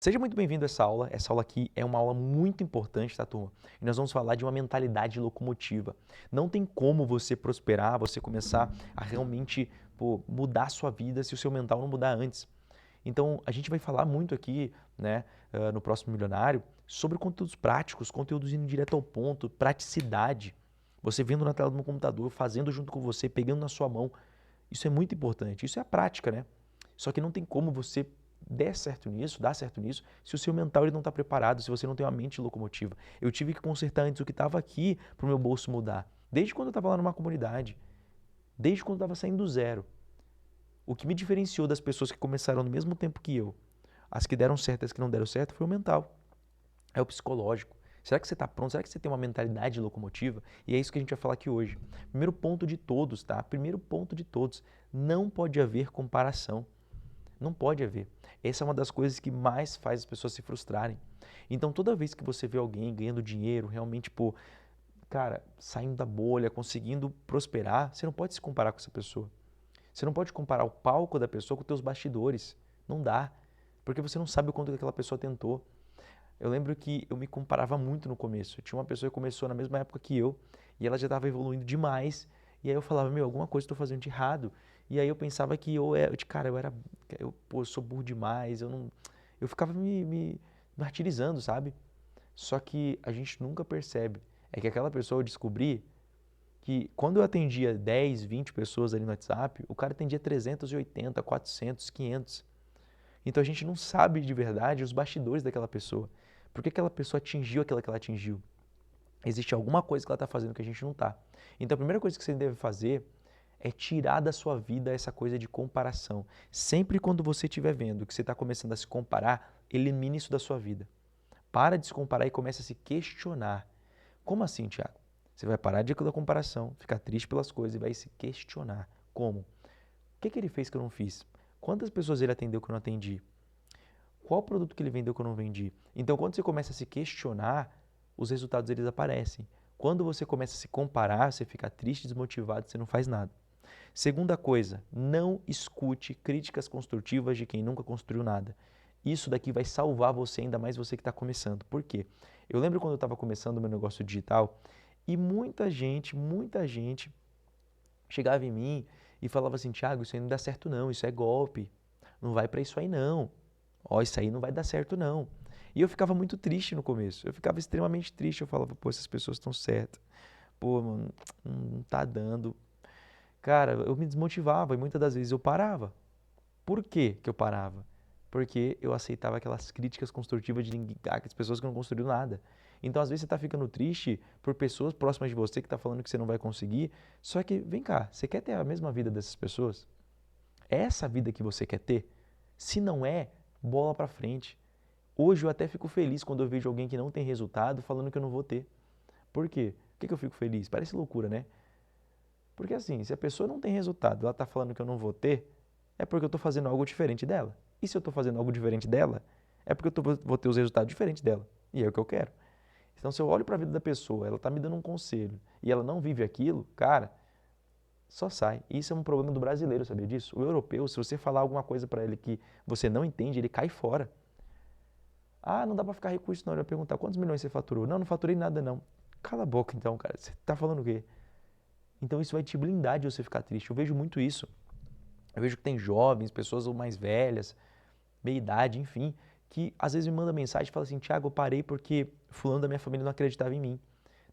Seja muito bem-vindo a essa aula. Essa aula aqui é uma aula muito importante, tá, turma? E nós vamos falar de uma mentalidade locomotiva. Não tem como você prosperar, você começar a realmente, mudar a sua vida se o seu mental não mudar antes. Então, a gente vai falar muito aqui, né, no próximo Milionário, sobre conteúdos práticos, conteúdos indo direto ao ponto, praticidade. Você vendo na tela do computador, fazendo junto com você, pegando na sua mão. Isso é muito importante. Isso é a prática, né? Só que não tem como você dar certo nisso, se o seu mental ele não está preparado, se você não tem uma mente locomotiva. Eu tive que consertar antes o que estava aqui para o meu bolso mudar. Desde quando eu estava lá numa comunidade, desde quando eu estava saindo do zero. O que me diferenciou das pessoas que começaram no mesmo tempo que eu, as que deram certo e as que não deram certo, foi o mental, é o psicológico. Será que você está pronto? Será que você tem uma mentalidade locomotiva? E é isso que a gente vai falar aqui hoje. Primeiro ponto de todos, tá? Primeiro ponto de todos, não pode haver comparação. Não pode haver. Essa é uma das coisas que mais faz as pessoas se frustrarem. Então, toda vez que você vê alguém ganhando dinheiro, realmente, cara, saindo da bolha, conseguindo prosperar, você não pode se comparar com essa pessoa. Você não pode comparar o palco da pessoa com os teus bastidores. Não dá. Porque você não sabe o quanto que aquela pessoa tentou. Eu lembro que eu me comparava muito no começo. Eu tinha uma pessoa que começou na mesma época que eu e ela já estava evoluindo demais. E aí eu falava, meu, alguma coisa eu estou fazendo de errado. E aí eu pensava que cara, eu sou burro demais, eu ficava me martirizando, sabe? Só que a gente nunca percebe. É que aquela pessoa eu descobri que quando eu atendia 10, 20 pessoas ali no WhatsApp, o cara atendia 380, 400, 500. Então a gente não sabe de verdade os bastidores daquela pessoa. Por que aquela pessoa atingiu aquilo que ela atingiu? Existe alguma coisa que ela está fazendo que a gente não está. Então a primeira coisa que você deve fazer é tirar da sua vida essa coisa de comparação. Sempre quando você estiver vendo que você está começando a se comparar, elimine isso da sua vida. Para de se comparar e comece a se questionar. Como assim, Thiago? Você vai parar de da comparação, ficar triste pelas coisas e vai se questionar. Como? O que ele fez que eu não fiz? Quantas pessoas ele atendeu que eu não atendi? Qual produto que ele vendeu que eu não vendi? Então, quando você começa a se questionar, os resultados eles aparecem. Quando você começa a se comparar, você fica triste, desmotivado, você não faz nada. Segunda coisa, não escute críticas construtivas de quem nunca construiu nada. Isso daqui vai salvar você, ainda mais você que está começando. Por quê? Eu lembro quando eu estava começando o meu negócio digital e muita gente chegava em mim e falava assim, Thiago, isso aí não dá certo não, isso é golpe, não vai para isso aí não. Ó, isso aí não vai dar certo não. E eu ficava muito triste no começo, eu ficava extremamente triste, eu falava, pô, essas pessoas estão certas, pô, mano, não tá dando. Cara, eu me desmotivava e muitas das vezes eu parava. Por que que eu parava? Porque eu aceitava aquelas críticas construtivas de as pessoas que não construíram nada. Então, às vezes, você está ficando triste por pessoas próximas de você que estão falando que você não vai conseguir. Só que, vem cá, você quer ter a mesma vida dessas pessoas? É essa vida que você quer ter? Se não é, bola pra frente. Hoje eu até fico feliz quando eu vejo alguém que não tem resultado falando que eu não vou ter. Por quê? Por que eu fico feliz? Parece loucura, né? Porque assim, se a pessoa não tem resultado, ela está falando que eu não vou ter, é porque eu estou fazendo algo diferente dela. E se eu estou fazendo algo diferente dela, é porque vou ter os resultados diferentes dela. E é o que eu quero. Então, se eu olho para a vida da pessoa, ela está me dando um conselho e ela não vive aquilo, cara, só sai. E isso é um problema do brasileiro, sabia disso? O europeu, se você falar alguma coisa para ele que você não entende, ele cai fora. Ah, não dá para ficar rico com isso não. Ele vai perguntar, quantos milhões você faturou? Não, não faturei nada não. Cala a boca então, cara. Você está falando o quê? Então isso vai te blindar de você ficar triste. Eu vejo muito isso. Eu vejo que tem jovens, pessoas mais velhas, meia idade, enfim, que às vezes me mandam mensagem e falam assim, Thiago, eu parei porque fulano da minha família não acreditava em mim.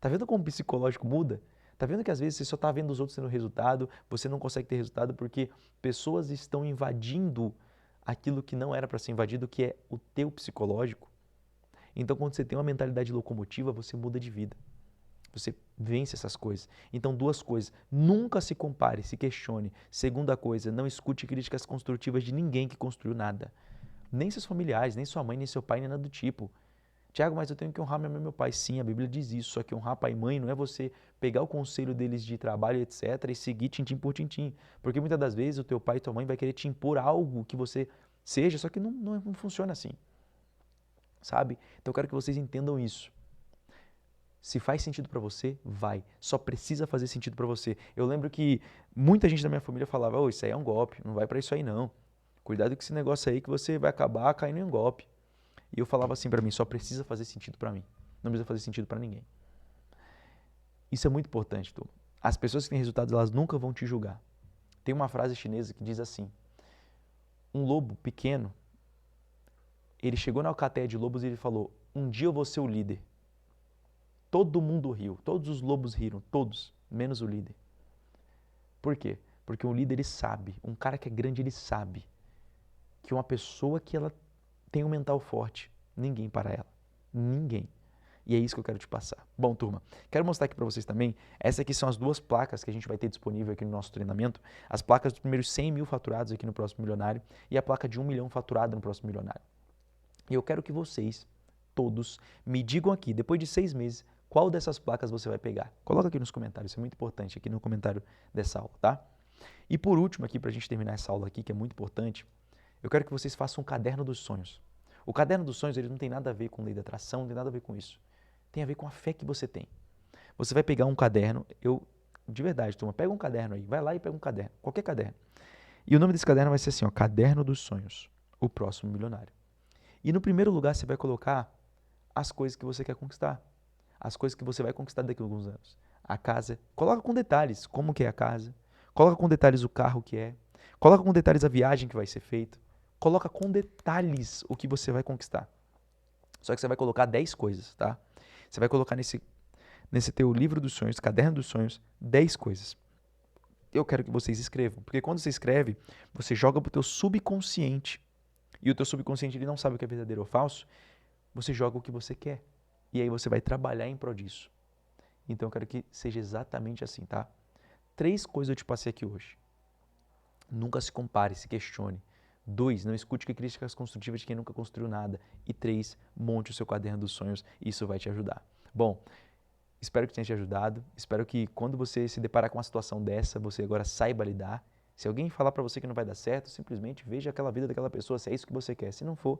Tá vendo como o psicológico muda? Tá vendo que às vezes você só tá vendo os outros tendo resultado, você não consegue ter resultado porque pessoas estão invadindo aquilo que não era para ser invadido, que é o teu psicológico. Então quando você tem uma mentalidade locomotiva, você muda de vida. Você vence essas coisas. Então, duas coisas. Nunca se compare, se questione. Segunda coisa, não escute críticas construtivas de ninguém que construiu nada. Nem seus familiares, nem sua mãe, nem seu pai, nem nada do tipo. Tiago, mas eu tenho que honrar minha mãe e meu pai. Sim, a Bíblia diz isso. Só que honrar pai e mãe não é você pegar o conselho deles de trabalho, etc., e seguir tintim por tintim. Porque muitas das vezes o teu pai e tua mãe vai querer te impor algo que você seja, só que não funciona assim. Sabe? Então eu quero que vocês entendam isso. Se faz sentido pra você, vai. Só precisa fazer sentido pra você. Eu lembro que muita gente da minha família falava, ô, isso aí é um golpe, não vai pra isso aí não. Cuidado com esse negócio aí que você vai acabar caindo em um golpe. E eu falava assim para mim, só precisa fazer sentido para mim. Não precisa fazer sentido para ninguém. Isso é muito importante, turma. As pessoas que têm resultados, elas nunca vão te julgar. Tem uma frase chinesa que diz assim, um lobo pequeno, ele chegou na alcateia de lobos e ele falou, um dia eu vou ser o líder. Todo mundo riu, todos os lobos riram, todos, menos o líder. Por quê? Porque um líder, ele sabe, um cara que é grande, ele sabe que uma pessoa que ela tem um mental forte, ninguém para ela. Ninguém. E é isso que eu quero te passar. Bom, turma, quero mostrar aqui para vocês também, essas aqui são as duas placas que a gente vai ter disponível aqui no nosso treinamento, as placas dos primeiros 100 mil faturados aqui no Próximo Milionário e a placa de 1 milhão faturada no Próximo Milionário. E eu quero que vocês, todos, me digam aqui, depois de 6 meses, qual dessas placas você vai pegar. Coloca aqui nos comentários, isso é muito importante, aqui no comentário dessa aula, tá? E por último aqui, para a gente terminar essa aula aqui, que é muito importante, eu quero que vocês façam um caderno dos sonhos. O caderno dos sonhos, ele não tem nada a ver com lei da atração, não tem nada a ver com isso. Tem a ver com a fé que você tem. Você vai pegar um caderno, de verdade, turma, pega um caderno aí, vai lá e pega um caderno, qualquer caderno. E o nome desse caderno vai ser assim, ó, Caderno dos Sonhos, o Próximo Milionário. E no primeiro lugar você vai colocar as coisas que você quer conquistar, as coisas que você vai conquistar daqui a alguns anos. A casa, coloca com detalhes como que é a casa, coloca com detalhes o carro que é, coloca com detalhes a viagem que vai ser feita, coloca com detalhes o que você vai conquistar. Só que você vai colocar 10 coisas, tá? Você vai colocar nesse teu livro dos sonhos, caderno dos sonhos, 10 coisas. Eu quero que vocês escrevam, porque quando você escreve, você joga pro teu subconsciente. E o teu subconsciente, ele não sabe o que é verdadeiro ou falso, você joga o que você quer. E aí você vai trabalhar em prol disso. Então eu quero que seja exatamente assim, tá? 3 coisas eu te passei aqui hoje. Nunca se compare, se questione. 2, não escute críticas construtivas de quem nunca construiu nada. E 3, monte o seu caderno dos sonhos, isso vai te ajudar. Bom, espero que tenha te ajudado. Espero que quando você se deparar com uma situação dessa, você agora saiba lidar. Se alguém falar para você que não vai dar certo, simplesmente veja aquela vida daquela pessoa, se é isso que você quer. Se não for,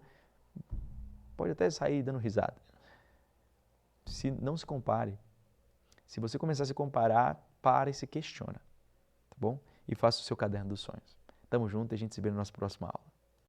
pode até sair dando risada. Não se compare. Se você começar a se comparar, para e se questiona, tá bom? E faça o seu caderno dos sonhos. Tamo junto e a gente se vê na nossa próxima aula.